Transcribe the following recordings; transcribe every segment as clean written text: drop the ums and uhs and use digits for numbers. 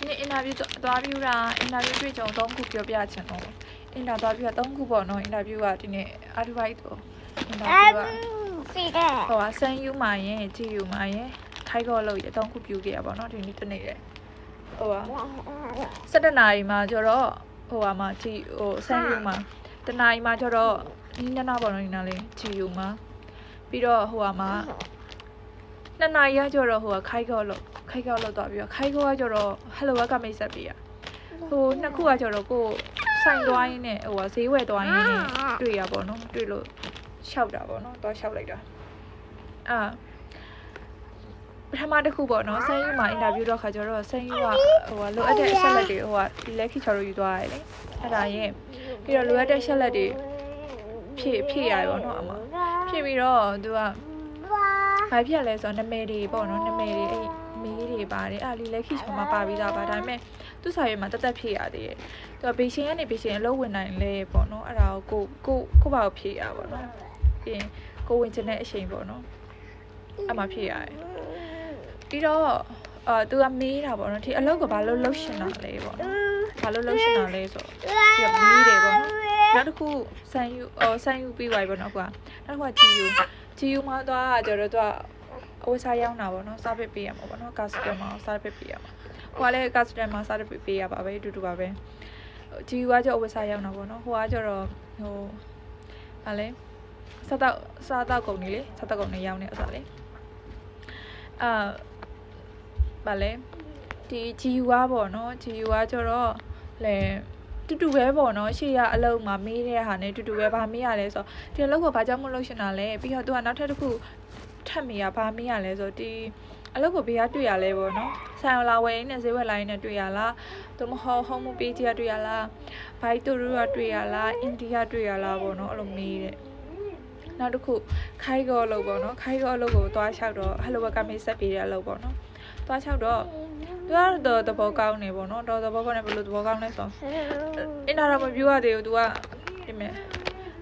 ဒီနေ့ interview သွားပြီးတာ interview တွေ့ကြုံ3ခုပြောပြချင်တော့ interview သွားပြီး3ခုပေါ့နော် interview ကဒီနေ့ advice တော့ interview ကဟိုဆန်ယူမှာရင်ကြည်ယူမှာရင်ခိုက်ကောလို့ရ3ခုပြူခဲ့ရပါတော့ဒီနေ့တနေ့လေဟို17နာရီမှာကျတော့ဟိုမှာကြည်ဟိုဆန်ယူမှာတနာရီမှာကျတော့ဒီနေ့နာပေါ့နော်ဒီနာလေးကြည်ယူမှာပြီးတော့ဟိုမှာ2နာရီကျတော့ဟိုခိုက်ကောလို့သွားပြီးတော့ခိုက်ကောကကျတော့ hello welcome မိတ်ဆက်ပေးရဟိုနှစ်ခုကကျတော့ကိုဆိုင်သွားရင်းနဲ့ဟိုဈေးဝယ်သွားရင်းနဲ့တွေ့ရပါတော့တွေ့လို့ရှောက်တာပေါ့နော်သွားရှောက်လိုက်တာပထမတစ်ခုပေါ့နော်ဆန်ယူမှာအင်တာဗျူးတော့ခါကျတော့ဆန်ယူကဟိုလိုအပ်တဲ့အချက်လက်တွေဟိုကလက်ခိချော်လို့ယူသွားရတယ်လေအဲ့ဒါရင်ပြီးတော့လိုအပ်တဲ့အချက်လက်တွေဖြည့်ရတယ်ပေါ့နော်အမဖြည့်ပြီးတော့သူကဘာဖြစ်လဲဆိုတော့နာမည်တွေပေါ့နော်နာမည်တွေအဲ့မီးတွေပါတယ်အဲ့ဒီလက်ခိချော်မှာပါပြီးသားပါဒါပေမဲ့သူ့စာရွက်မှာတက်ဖြည့်ရသေးတယ်သူကဘေရှင်ကနေဘေရှင်အလုပ်ဝင်နိုင်လဲပေါ့နော်အဲ့ဒါကိုဘာကိုဖြည့်ရပါတော့ပြီးရင်ကိုဝင်ချင်တဲ့အချိန်ပေါ့နော်အမှဖြည့်ရတယ်ပြီးတော့သူကမေးတာပေါ့နော်ဒီအလုပ်ကဘာလို့လှုပ်ရှင်တာလဲပေါ့နော်ဘာလို့လှုပ်ရှင်တာလဲဆိုတော့ဒီမေးတယ်ပေါ့နော်နောက်တစ်ခုဆန်ယူပြီးသွားပြီပေါ့နော်ကွာနောက်တစ်ခုကဂျီယူမှာသွားကြတော့သူကအဝတ်စားရောက်တာပေါ့နော်စားပစ်ပေးရမှာပေါ့နော်ကာစတမာစားပစ်ပေးရမှာဟိုကလည်းကာစတမာစားပစ်ပေးရပါပဲအတူတူပါပဲဂျီယူကကျအဝတ်စားရောက်တာပေါ့နော်ဟိုကကျတော့ဟိုဟာလဲစားတော့ကုန်နေလေစားတော့ကုန်နေရောက်နေဥစားလေဗာလဲဒီဂျီယူကပေါ့နော်ဂျီယူကကျတော့လဲတူတူပဲပေါ့နော်ရှေ့ကအလုံးမှာမေးတဲ့ဟာနဲ့တူတူပဲဗာမေးရလဲဆိုဒီအလုပ်ကဘာကြောင့်မလုပ်ရှင်တာလဲပြီးတော့သူကနောက်ထပ်တစ်ခုထပ်မေးရဗာမေးရလဲဆိုဒီအလုပ်ကိုဘေးကတွေ့ရလဲပေါ့နော်ဆိုင်လာဝယ်နဲ့ဈေးဝယ်လိုင်းနဲ့တွေ့ရလားသူမဟုတ် home page ကတွေ့ရလားဘိုက်တူရူကတွေ့ရလားအိန္ဒိယတွေ့ရလားပေါ့နော်အဲ့လိုမေးတဲ့နောက်တစ်ခုခိုက်ကောအလုပ်ပေါ့နော်ခိုက်ကောအလုပ်ကိုသွားလျှောက်တော့ hello welcome မိတ်ဆက်ပေးတဲ့အလုပ်ပေါ့နော်သွားလျှောက်တော့သူကတော့သဘောကောင်းနေပေါ့နော်တော့သဘောကောင်းနေဘယ်လိုသဘောကောင်းလဲဆိုအင်တာတော့မပြောရသေးဘူးသူကဒီမဲ့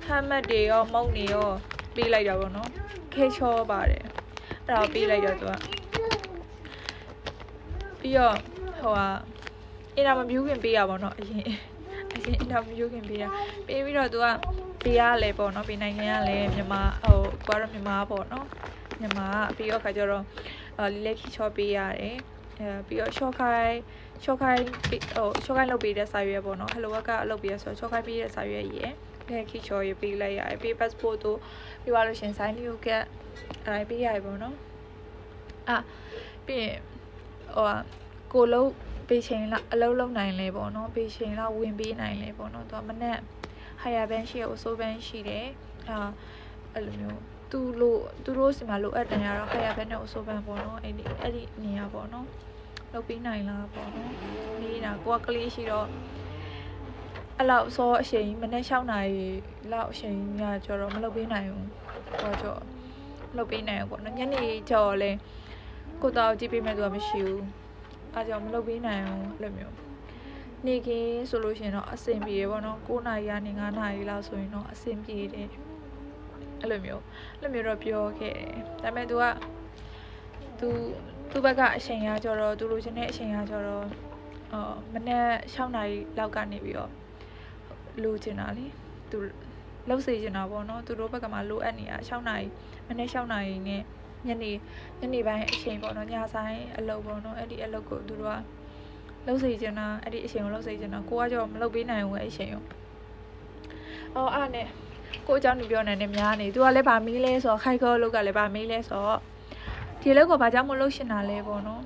ဟမ်မတ်တွေရောမုံတွေရောပေးလိုက်တာပေါ့နော်ခေချောပါတယ်အဲ့ဒါပေးလိုက်တော့သူကပြီးတော့ဟိုကအင်တာမပြောခင်ပေးရပါတော့အရင်အင်တာမပြောခင်ပေးရပေးပြီးတော့သူကပေးရလဲပေါ့နော်ပေးနိုင်ငံကလည်းမြန်မာဟိုကွာတော့မြန်မာပေါ့နော်မြန်မာပြီးတော့ခါကျတော့လီလက်ခီချောပေးရတယ်ပြီးတော့ရှော့ခိုင်းလုပ်ပေးတဲ့စာရွက်ပေါ့နော် hello work ကလုပ်ပေးရဆိုရှော့ခိုင်းပေးတဲ့စာရွက်ရယ်လက်ခီချောရပေးလိုက်ရတယ်ပေး passport တို့ပြီးသွားလို့ရှင် sign new ကအဲ့ပေးရတယ်ပေါ့နော်ပြီးရင်ဟိုကိုလုံးပေးချိန်လားအလုံးလုံးနိုင်လဲပေါ့နော်ပေးချိန်လားဝင်ပေးနိုင်လဲပေါ့နော်သူကမနဲ့ higher band ရှိရအဆိုး band ရှိတယ်အဲ့လိုမျိုးသူတို့စီမှာလိုအပ်တယ်ရတော့ higher band နဲ့အဆိုး band ပေါ့နော်အဲ့ဒီနေရာပေါ့နော်လုပ်ပေးနိုင်လားပေါ့နော်နေတာကိုကကလေးရှိတော့အဲ့လောက်စောအချိန်မနေ့6နာရီလောက်အချိန်ညကျတော့မလုပ်ပေးနိုင်ဘူးဟောကြောလုပ်ပေးနိုင်ဘူးပေါ့နော်ညနေကြော်လဲကိုတော့ကြည့်ပေးမဲ့သူကမရှိဘူးအားကြောင့်မလုပ်ပေးနိုင်ဘူးအဲ့လိုမျိုးနေကင်းဆိုလို့ရှိရင်တော့အဆင်ပြေတယ်ပေါ့နော်9နာရီကနေ9နာရီလောက်ဆိုရင်တော့အဆင်ပြေတယ်အဲ့လိုမျိုးတော့ပြောခဲ့တယ်ဒါပေမဲ့ သူဘက်ကအချိန်ကကျတော့သူလိုချင်တဲ့အချိန်ကကျတော့မနေ့6နာရီလောက်ကနေပြီးတော့လိုချင်တာလေသူလှုပ်စေချင်တာပေါ့နော်သူတို့ဘက်ကမှလိုအပ်နေတာ6နာရီမနေ့6နာရီနဲ့ညနေပိုင်းအချိန်ပေါ့နော်ညဆိုင်အလုပ်ပေါ့နော်အဲ့ဒီအလုပ်ကိုသူတို့ကလှုပ်စေချင်တာအဲ့ဒီအချိန်ကိုလှုပ်စေချင်တာကိုကကျတော့မလှုပ်ပေးနိုင်ဘူးအဲ့အချိန်ကိုအဲ့နဲ့ကိုအကြောင်းနေပြောနေတယ်များနေသူကလည်းဗာမီးလဲဆိုတော့ခိုက်ခေါ်အလုပ်ကလည်းဗာမီးလဲဆိုတော့ဒီအလုပ်ကဘာကြောင့်မလုပ်ရှင်တာလဲပေါ့နော်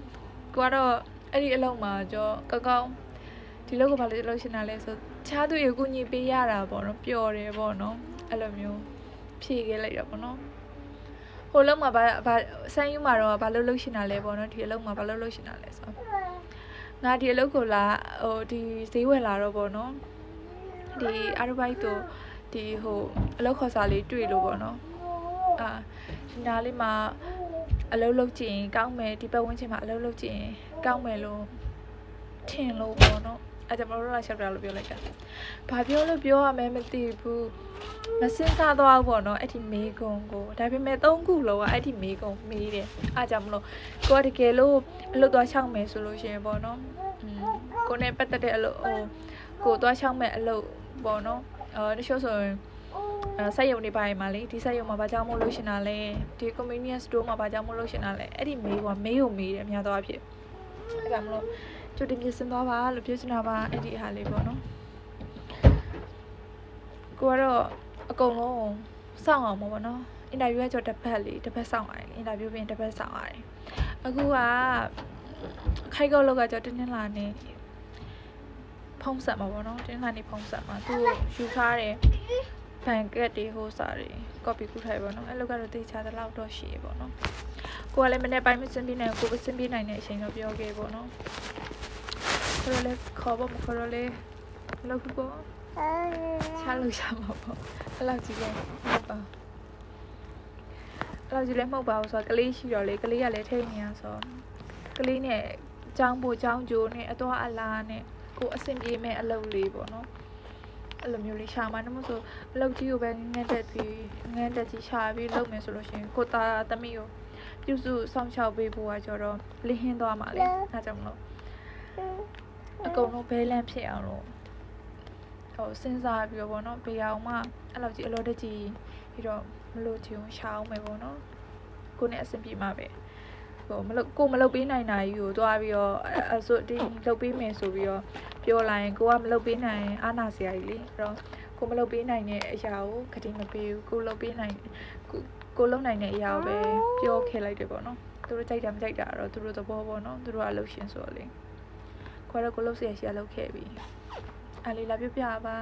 ကိုကတော့အဲ့ဒီအလုပ်မှာကြောကောင်းဒီအလုပ်ကဘာလို့လုပ်ရှင်တာလဲဆိုချားသူရကူညီပေးရတာပေါ့နော်ပျော်တယ်ပေါ့နော်အဲ့လိုမျိုးဖြေခဲ့လိုက်တာပေါ့နော်ဟိုလုံးမှာဘာဆန်းယူမှာတော့ဘာလို့လုပ်ရှင်တာလဲပေါ့နော်ဒီအလုပ်မှာဘာလို့လုပ်ရှင်တာလဲဆိုငါဒီအလုပ်ကိုလာဟိုဒီဈေးဝယ်လာတော့ပေါ့နော်ဒီအရဘိုက်တို့ဒီဟိုအလုပ်ခေါ်စာလေးတွေ့လို့ပေါ့နော်ဒီနားလေးမှာအလုပ်လုပ်ကြည့်ရင်ကောင်းမယ်ဒီပတ်ဝန်းကျင်မှာအလုပ်လုပ်ကြည့်ရင်ကောင်းမယ်လို့ထင်လို့ပေါ့နော် အဲ့ကြောင့်မလို့ရှောက်တာလို့ပြောလိုက်တာဘာပြောလို့ပြောရမယ်မသိဘူးမစင်စားတော့ဘူးပေါ့နော်အဲ့ဒီမေးကုံကိုဒါပေမဲ့3ခုလောကအဲ့ဒီမေးကုံမေးတယ်အဲ့ကြောင့်မလို့ကိုကတကယ်လို့အလုပ်သွားချောင်းမယ်ဆိုလို့ရှိရင်ပေါ့နော်ကိုနဲ့ပတ်သက်တဲ့အလုပ်ဟိုကိုသွားချောင်းမဲ့အလုပ်ပေါ့နော်တချို့ဆိုရင်စက်ရုံတွေပိုင်းမှာလေဒီစက်ရုံမှာဘာကြောင့်မို့လို့ရှင်တာလဲဒီ convenience store မှာဘာကြောင့်မို့လို့ရှင်တာလဲအဲ့ဒီမေးကိုမေးတယ်အများသောအားဖြင့်အဲ့ဒါမလို့ကျိုတင်ပြင်ဆင်သွားပါလို့ပြောချင်တာပါအဲ့ဒီအဟာလေးပေါ့နော်ကိုကတော့အကုန်လုံးစောင့်အောင်ပေါ့နော်အင်တာဗျူးကကြောတစ်ပတ်စောင့်ရတယ်အင်တာဗျူးပြင်တစ်ပတ်စောင့်ရတယ်အခုကခိုက်ကောက်လောက်ကကြောတင်းလာနေဖုံးဆက်မှာပေါ့နော်တင်းလာနေဖုံးဆက်မှာသူ့ကိုယူထားတယ်ဘန်ကက်တွေဟိုစားတွေ copy ကူးထားပေါ့နော်အဲ့လိုကတော့တေချာတဲ့လောက်တော့ရှိရပေါ့နော်ကိုကလည်းမနေ့ပိုင်းမစင်ပြနိုင်ကိုစင်ပြနိုင်တဲ့အချိန်တော့ပြောခဲ့ပေါ့နော်ခေါ်လည်းခေါ်ဖို့မခေါ်တော့လေလောက်ခုပေါ့ချလို့ရမှာပေါ့အဲ့လောက်ကြီးလည်းဟုတ်ပါအဲ့လောက်ကြီးလည်းမဟုတ်ပါဘူးဆိုတော့ကလေးရှိတော့လေကလေးကလည်းထိတ်နေရဆိုကလေးနဲ့ចောင်းဖို့ចောင်းကြိုးနဲ့အတော့အလားနဲ့ကိုအဆင်ပြေမဲ့အလုပ်လေးပေါ့နော်အဲ့လိုမျိုးလေးရှာမှတော့မဆိုအလုပ်ကြီးကိုပဲငန်းတက်ကြီးရှာပြီးလုပ်မယ်ဆိုလို့ရှိရင်ကိုသားသမီးကိုပြုစုစောင့်ရှောက်ပေးဖို့ကကြတော့လင်းဟင်းသွားမှာလေအဲကြောင့်မလို့အကုန်လုံးဘဲလန့်ဖြစ်အောင်လို့ဟိုစဉ်းစားပြီးတော့ဗောနော်ဘေးအောင်မှအဲ့လိုကြီးအလောတကြီးပြီးတော့မလို့ချင်ရှာအောင်မယ်ဗောနော်ကိုနဲ့အဆင်ပြေမှာပဲဟိုမလုပ်ပေးနိုင်တာကြီးကိုသွားပြီးတော့အဆိုဒီလုပ်ပေးမယ်ဆိုပြီးတော့ပြောလိုက်ရင်ကိုကမလုပ်ပေးနိုင်အားနာစရာကြီးလေအဲ့တော့ကိုမလုပ်ပေးနိုင်တဲ့အရာကိုခတိမပေးဘူးကိုလုပ်ပေးနိုင်ကိုလုပ်နိုင်တဲ့အရာကိုပဲပြောခဲ့လိုက်တယ်ဗောနော်သူတို့ကြိုက်တာမကြိုက်တာတော့သူတို့သဘောဗောနော်သူတို့ကအလုပ်ရှင်ဆိုတော့လေခေါ်တော့ကိုလုပ်စရာရှိအလုပ်ခဲ့ပြီအဲ့လေးလာပြပါ